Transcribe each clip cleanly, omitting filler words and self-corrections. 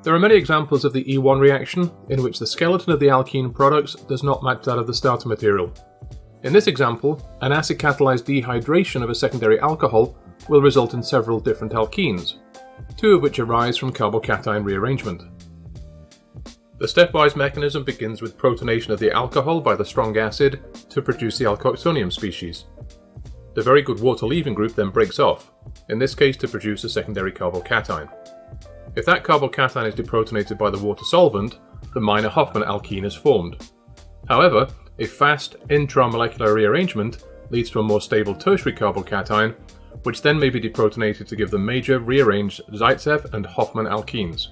There are many examples of the E1 reaction in which the skeleton of the alkene products does not match that of the starter material. In this example, an acid-catalyzed dehydration of a secondary alcohol will result in several different alkenes, two of which arise from carbocation rearrangement. The stepwise mechanism begins with protonation of the alcohol by the strong acid to produce the alkoxonium species. The very good water-leaving group then breaks off, in this case to produce a secondary carbocation. If that carbocation is deprotonated by the water solvent, the minor Hofmann alkene is formed. However, a fast intramolecular rearrangement leads to a more stable tertiary carbocation, which then may be deprotonated to give the major rearranged Zaitsev and Hofmann alkenes.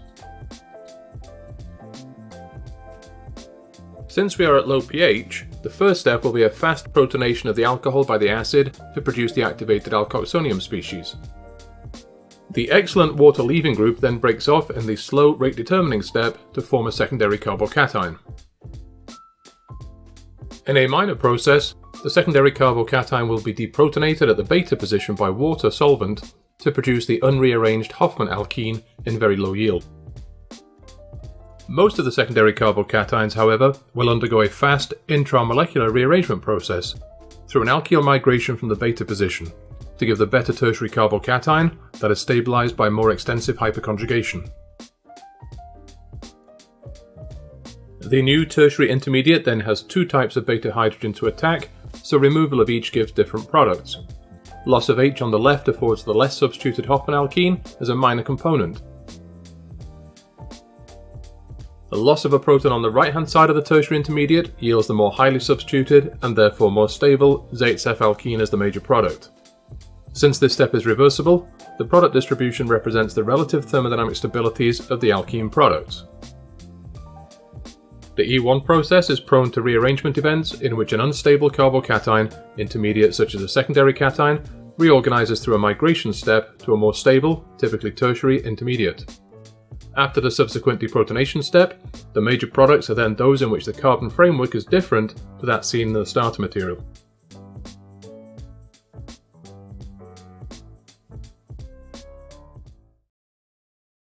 Since we are at low pH, the first step will be a fast protonation of the alcohol by the acid to produce the activated alkoxonium species. The excellent water-leaving group then breaks off in the slow rate-determining step to form a secondary carbocation. In a minor process, the secondary carbocation will be deprotonated at the beta position by water solvent to produce the unrearranged Hofmann alkene in very low yield. Most of the secondary carbocations, however, will undergo a fast intramolecular rearrangement process through an alkyl migration from the beta position to give the better tertiary carbocation that is stabilized by more extensive hyperconjugation. The new tertiary intermediate then has two types of beta hydrogen to attack, so removal of each gives different products. Loss of H on the left affords the less substituted Hofmann alkene as a minor component. The loss of a proton on the right-hand side of the tertiary intermediate yields the more highly substituted and therefore more stable Zaitsev alkene as the major product. Since this step is reversible, the product distribution represents the relative thermodynamic stabilities of the alkene products. The E1 process is prone to rearrangement events in which an unstable carbocation intermediate such as a secondary cation reorganizes through a migration step to a more stable, typically tertiary intermediate. After the subsequent deprotonation step, the major products are then those in which the carbon framework is different to that seen in the starter material.